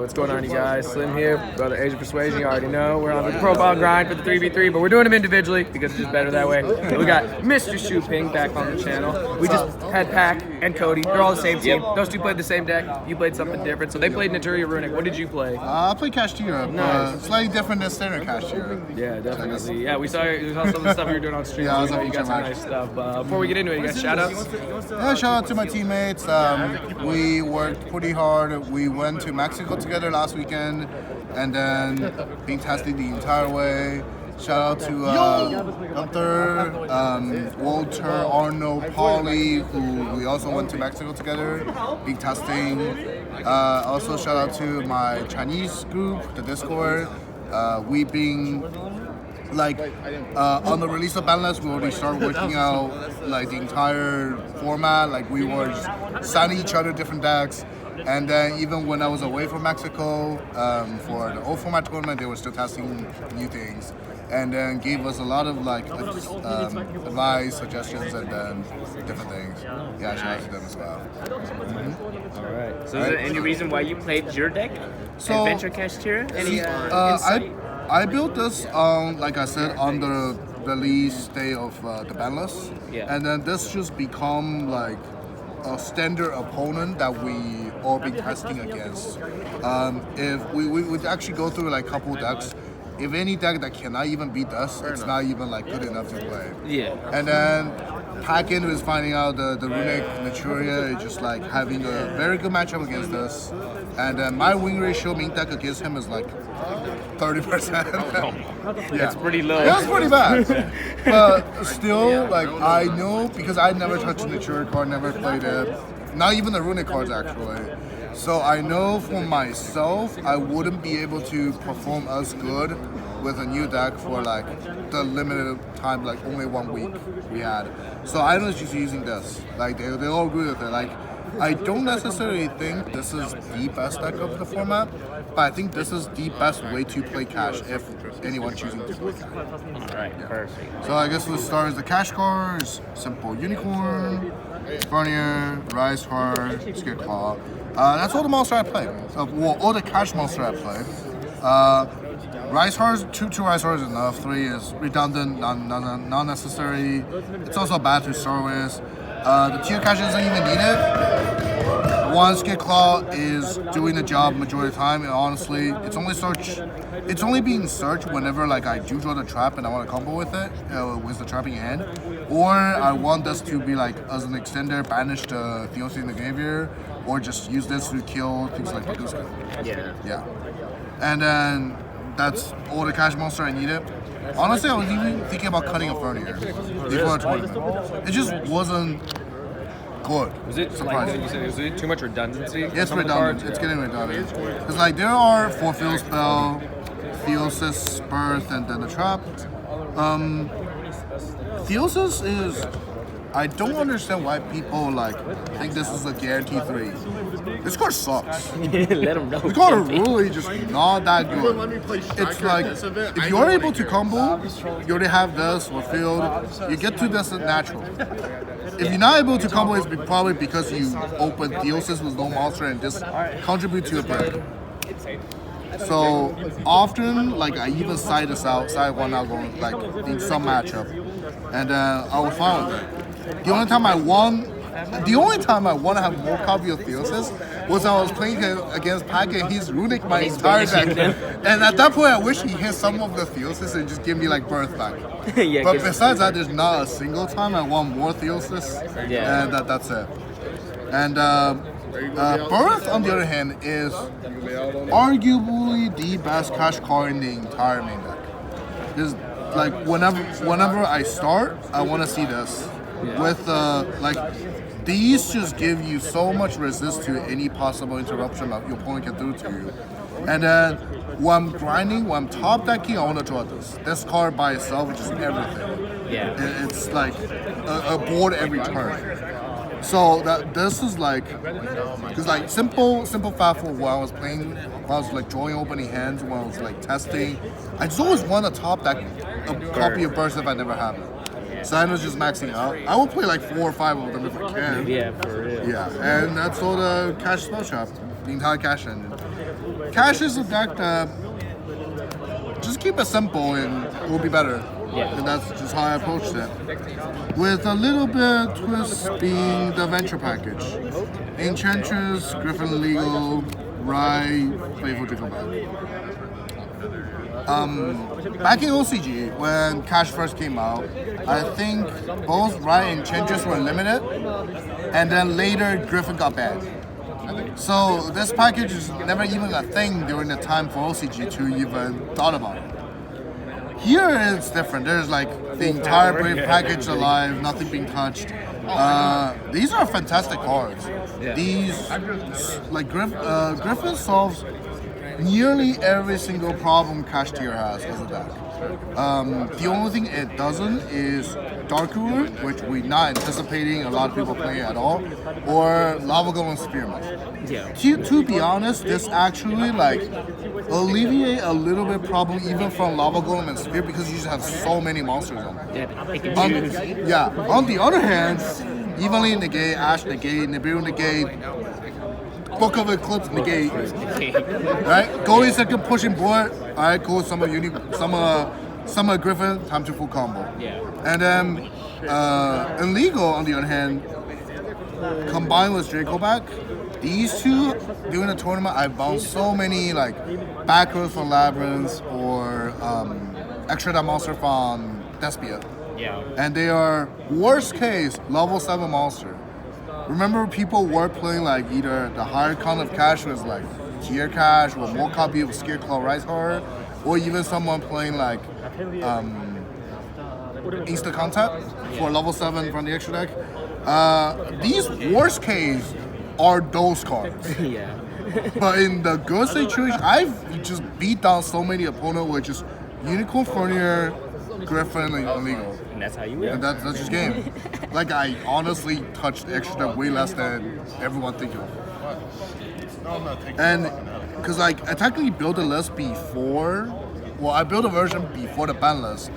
what's going on, you guys? Slim here, brother Asian Persuasion. You already know we're on the profile grind for the 3v3, but we're doing them individually because it's just better that way. We got Mr. Shooping back on the channel. We just had Pac and Cody. They're all the same team. Those two played the same deck. You played something different. So they played Nibiru Runic. What did you play? I played KASHTIRA. Nice. Slightly different than standard KASHTIRA. Yeah, definitely. Yeah, we saw some of the stuff you were doing on stream. Yeah, I was you got some nice stuff. Before we get into it, you got shout-outs? Yeah, shout out to my teammates. We worked pretty hard. We went to Mexico together last weekend, and then being tested the entire way. Shout out to Gunther, Walter, Arnold, Paulie, who we also went to Mexico together, big testing. Also shout out to my Chinese group, the Discord. We being like on the release of Bandless, we already started working out like the entire format. Like we were just signing each other different decks. And then even when I was away from Mexico for the old format tournament, they were still testing new things, and then gave us a lot of like advice, suggestions, and then different things. Yeah, shout out to them as well. All right. So is there any reason why you played your deck? So, Adventure KASHTIRA? Any insight? I built this on, like I said, on the release day of the Bandless, and then this just become like a standard opponent that we all be testing against. If we would actually go through like a couple decks, if any deck that cannot even beat us, it's not even like good enough to play. Yeah. And then Pack-In was finding out the Runic Maturia is just like having a very good matchup against us. And then my win ratio main deck against him is like 30%. That's pretty low. That's pretty bad. But still, like I know because I never touched the Maturia card, never played it. Not even the Runic cards actually. So I know for myself, I wouldn't be able to perform as good with a new deck for like the limited time, like only 1 week we had. So I was just using this. Like they all agree with it. Like I don't necessarily think this is the best deck of the format, but I think this is the best way to play Cash if anyone choosing to play Cash. Alright, perfect. So I guess let's start with the Cash cards. Simple Unicorn, Vernier, Rise Heart, Skid Claw. That's all the monster I play. Well, all the Cash monster I play. Rise Hearts, two Rise Hearts is enough. 3 is redundant, not necessary. It's also bad to start with. The tier Cash doesn't even need it. 1 Skid Claw is doing the job majority of the time, and honestly, it's only being searched whenever like I do draw the trap and I want to combo with it, with the trapping hand, or I want this to be like as an extender, banish the Theosis in the graveyard, or just use this to kill things like Paduska. Yeah. And then that's all the Cash monster I needed. Honestly, I was even thinking about cutting a Vernier before the tournament. It just wasn't good. Was it like you said? Was it too much redundancy? Yeah, it's redundant. It's getting redundant. Because like there are Fulfill Spell, Theosis, Birth, and then the Trap. Theosis is. I don't understand why people like think this is a guarantee 3. This card sucks. Let them know. The card is really just not that good. It's like if you're able to combo, you already have this or field, you get to this natural. If you're not able to combo, it's probably because you open Theosis with no monster and just contribute to the break. So often, like I even side this out, side one out going like in some matchup, and I was fine with it. The only time I want to have more copy of Theosis was I was playing against Pack and he's Runic my entire deck. And at that point I wish he hit some of the Theosis and just give me like Birth back. Yeah, but besides that, there's not a single time I want more Theosis. Yeah. And that's it. And Birth, on the other hand, is arguably the best Cash card in the entire main deck. Because like whenever I start, I want to see this. With like these just give you so much resist to any possible interruption that your opponent can do to you. And then when I'm grinding, when I'm top decking, I want to draw this. This card by itself is just everything. Yeah. It's like a board every turn. So this is like, because like simple fatful when I was playing, when I was like drawing opening hands, when I was like testing, I just always want to top deck a copy of Burst if I never have it. So I was just maxing out. I will play like 4 or 5 of them if I can. Yeah, for real. Yeah, and that's all the Cash spell shop, the entire Cash engine. Cash is a deck that just keep it simple and it will be better. Yeah. And that's just how I approached it. With a little bit twist being the venture package. Enchantress, Griffin Legal, Rye, Playful Trickle Back. Back in OCG, when Cash first came out, I think both Rye and Enchantress were limited, and then later Griffin got banned. So this package is never even a thing during the time for OCG to even thought about it. Here it's different. There's like the entire Brave package alive, nothing being touched. These are fantastic cards. These, like Griffin solves nearly every single problem KASHTIRA has as a deck. The only thing it doesn't is Dark Ruler, which we're not anticipating a lot of people playing at all, or Lava Golem Spearman. Yeah. To be honest, this actually like alleviate a little bit problem even from Lava Golem and Spear because you just have so many monsters on. Yeah, they can choose. On the other hand, evenly negate, Ash negate, Nibiru negate, Book of Eclipse negate, right? Go in second, pushing board. Alright, cool. Summer Griffin, time to full combo. Yeah. And then Illegal, on the other hand, combined with Draco back, these two during the tournament, I bounced so many like back rows from Labyrinth or extra that monster from Despia. Yeah. And they are worst case level 7 monster. Remember, people were playing like either the higher count of Cash was like tier Cash or more copy of Scarecrow Rise Horror, or even someone playing like Insta Contact for level 7 from the extra deck. These worst case are those cards. Yeah. But in the good situation, I've just beat down so many opponents with just Unicorn Furnier, Griffin, and Illegal. And that's how you win. And that's just game. Like, I honestly touched the extra deck way less than everyone thinks of. And because like I technically built a list before, well, I built a version before the ban list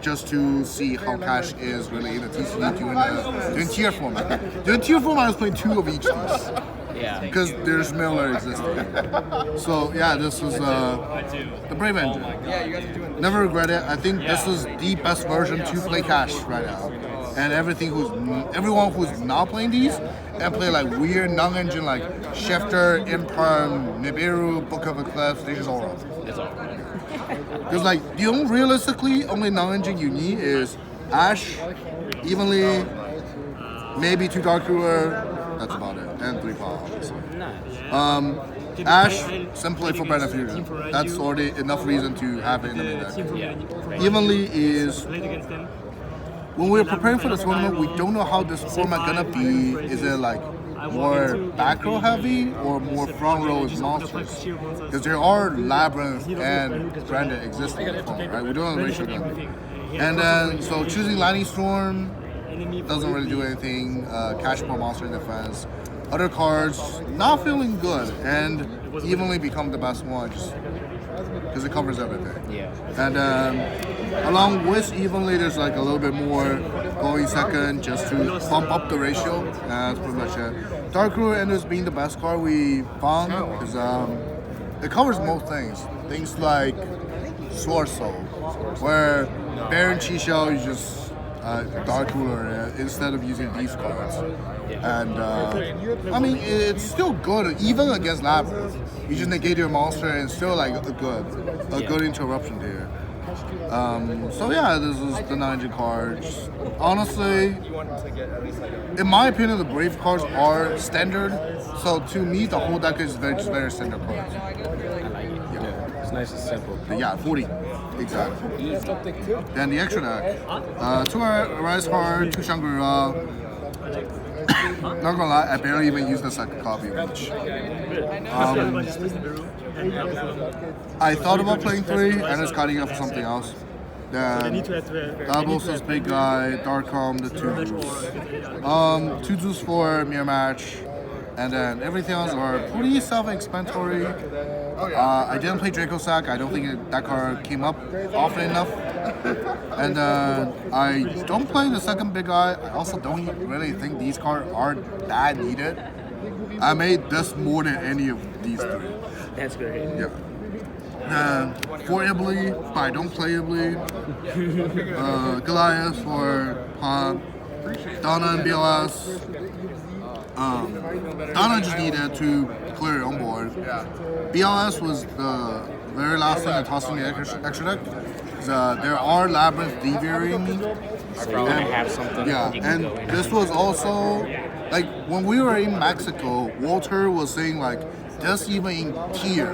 just to see how Cash is really in the TCG doing tier format. Doing tier format, I was playing 2 of each of these. Yeah. Because there's Miller existing. So yeah, this was the Brave Engine. Never regret it. I think this is the best version to play Cash right now. And everyone who's not playing these and play like weird non-engine like Shifter, Imperm, Nibiru, Book of Eclipse, they just all run. That's all. Because like realistically only non-engine you need is Ash, Evenly, maybe 2 Dark Ruler, that's about it, and 3 power obviously. Nice. Ash, simply for Brand Fusion. That's already enough reason to have it in the main deck. Yeah. Evenly is when we're preparing for the tournament, we don't know how this format gonna be. Is it like more back row heavy or more front row with monsters? Because there are Labyrinth and Branded existing in the format, right? We don't know the ratio gonna be. And then, so choosing Lightning Storm doesn't really do anything. Cash more monster in defense. Other cards not feeling good and evenly become the best one just because it covers everything. Yeah. And along with evenly, there's like a little bit more going second just to bump up the ratio. That's pretty much it. Dark Ruler ends up being the best card we found because it covers most things. Things like Sword Soul, where Baron Chi-Shell you just Dark Ruler instead of using these cards. And I mean, it's still good even against Labyrinth. You just negate your monster and still like a good interruption here. So yeah, this is the 9 cards. Honestly, in my opinion, the Brave cards are standard. So to me, the whole deck is just very standard cards. I like it. Yeah, it's nice and simple. Yeah, 40. Exactly. Then the extra deck. 2 Rise card, 2 Shangri-La. Not gonna lie, I barely even used the second copy of each. I thought about playing 3 and just cutting it for something else. Then doubles this big guy, Darkcom, the 2 Zeus. 2 Zeus for mirror match. And then everything else are pretty self-explanatory. I didn't play Draco Sack. I don't think that card came up often enough. And I don't play the second big guy. I also don't really think these cards are that needed. I made this more than any of these 3. That's great. Yeah. For Ibly, but I don't play Ibly. Goliath for Pop. Donna and BLS. Donna just needed to clear it on board. BLS was the very last thing I tossed in the extra deck. There are Labyrinth deviating me. So you're gonna have something. Yeah, you can and go in. this was also like when we were in Mexico, Walter was saying like there's even in tier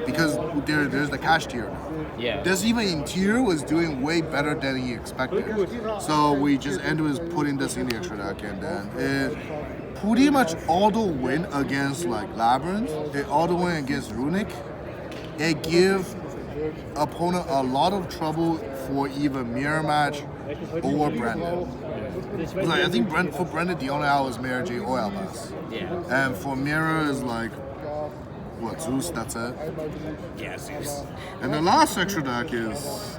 because there's the cash tier now. Yeah. This even in tier was doing way better than he expected. So we just ended with putting this in the extra deck, and then it pretty much auto win against like Labyrinth. It auto win against Runic. It give opponent a lot of trouble for even mirror match or Brandon. Like, I think for Brandon the only out is Mirror J or Albas. Yeah. And for Mirror is like what, Zeus, that's it. Yeah, Zeus. And the last extra deck is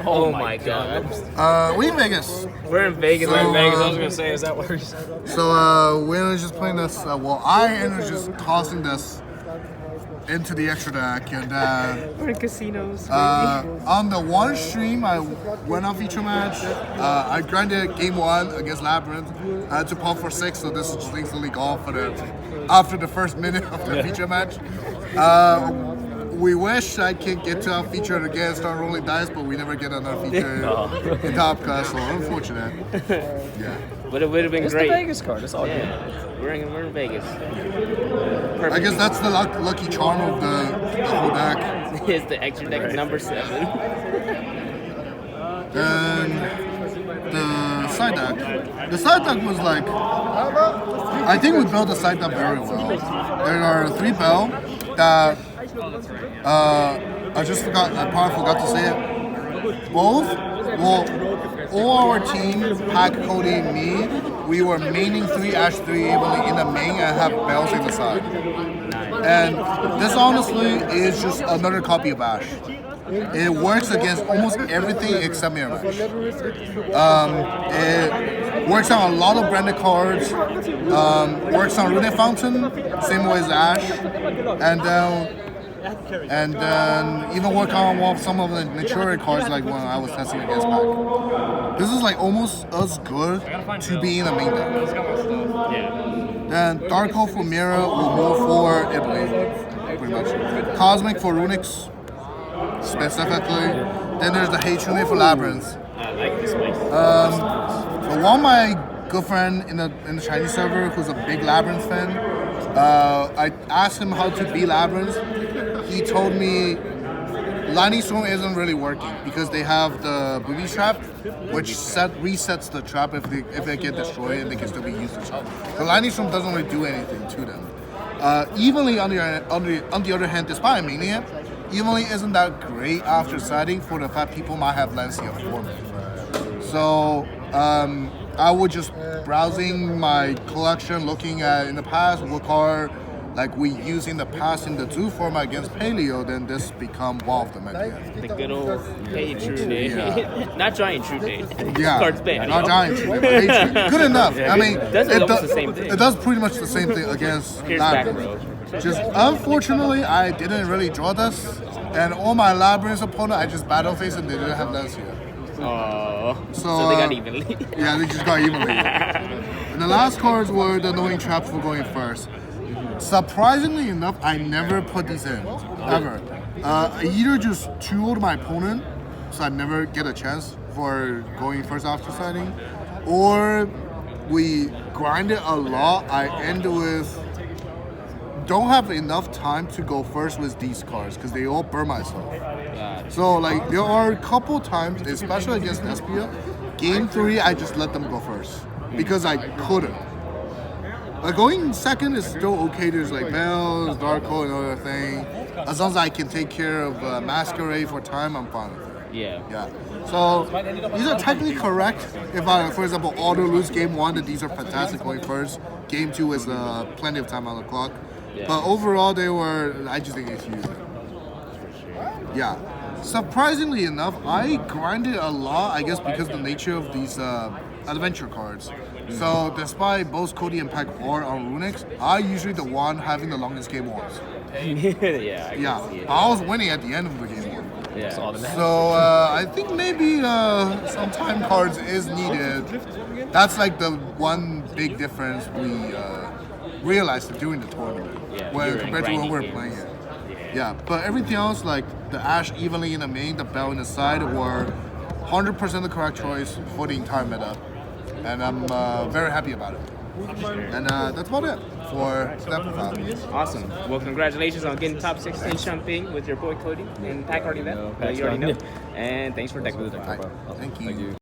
Oh my god. we in Vegas. We're in Vegas. We're in So, Vegas. I was gonna say, is that what you're saying? So we ended just playing this. Well, I ended just tossing this into the extra deck, and We're in casinos. on the one stream I went on feature match. I grinded game 1 against Labyrinth. I had to pop for 6, so this is just instantly gone for after the first minute of the feature match. We wish I could get to our feature again, start rolling dice, but we never get another feature in Top Class, so unfortunate. Yeah. But it would have been It's the great. Vegas card. It's all good. Yeah. We're in Vegas. I guess that's the lucky charm of the whole deck. It's the extra deck number 7. Then the side deck. The side deck was like, I think we built the side deck very well. There are 3 bell that I just forgot. I probably forgot to say it. All our team, Pack, Cody, and me, we were maining 3 Ash 3 evenly in the main and have bells in the side. And this honestly is just another copy of Ash. It works against almost everything except Mirror Match. It works on a lot of branded cards, works on Runic Fountain, same way as Ash, and then even work on some of the mature cards like when I was testing against Pack. This is like almost as good to be in the main deck. Yeah. Then Darko for Mirror will move for Ibly, pretty much. Cosmic for Runics, specifically. Then there's the Hate Runic for Labyrinth. I like this place. So one of my good friend in the Chinese server who's a big Labyrinth fan, I asked him how to beat Labyrinth. He told me Lightning Storm isn't really working because they have the booby trap, which resets the trap if they get destroyed and they can still be used to trap. The Lightning Storm doesn't really do anything to them. Evenly on the other hand, despite meaning it, Evenly isn't that great after siding for the fact people might have Lancia for me. So I was just browsing my collection, looking at in the past what card like we used in the past in the zoo format against Paleo, then this become one of them at the end. The good old Hey True Day. Yeah. Not Giant True Day. Yeah, Card's bad. not giant tree, but Hey Tree. Good enough. I mean, Does it almost the same thing? It does pretty much the same thing against Here's back Labyrinth. row. Just unfortunately, I didn't really draw this, and all my Labyrinth opponent, I just battle face and they didn't have Lancia. Oh. So, So they got evenly. Yeah, they just got evenly. And the last cards were the annoying traps for going first. Surprisingly enough, I never put these in, ever. I either just 2-0'd my opponent, so I never get a chance for going first after siding, or we grind it a lot. I end with don't have enough time to go first with these cards because they all burn myself. So like there are a couple times, especially against Nespia, game 3 I just let them go first because I couldn't. Like going second is still okay. There's like Bells, Darko, and other thing. As long as I can take care of Masquerade for time, I'm fine with it. Yeah. Yeah. So these are technically correct. If I, for example, auto lose game 1, that these are fantastic going first. Game 2 is plenty of time on the clock. Yeah. But overall, they were. I just think it's used. Yeah. Surprisingly enough, I grinded a lot. I guess because the nature of these adventure cards. So despite both Cody and Pack are on Runics, I usually the one having the longest game wars. Yeah, I can Yeah, see it. I was winning at the end of the game one. Yeah. So I think maybe some time cards is needed. That's like the one big difference we realized during the tournament Yeah, when you're compared to when we were grinding playing games. it. Yeah, but everything else, like the Ash evenly in the main, the Bell in the side, were 100% the correct choice for the entire meta, and I'm very happy about it. And that's about it for that profile. Awesome. Well, congratulations on getting top 16 Shumping with your boy Cody and Pack already left. You already know. And thanks for deck. Thank you.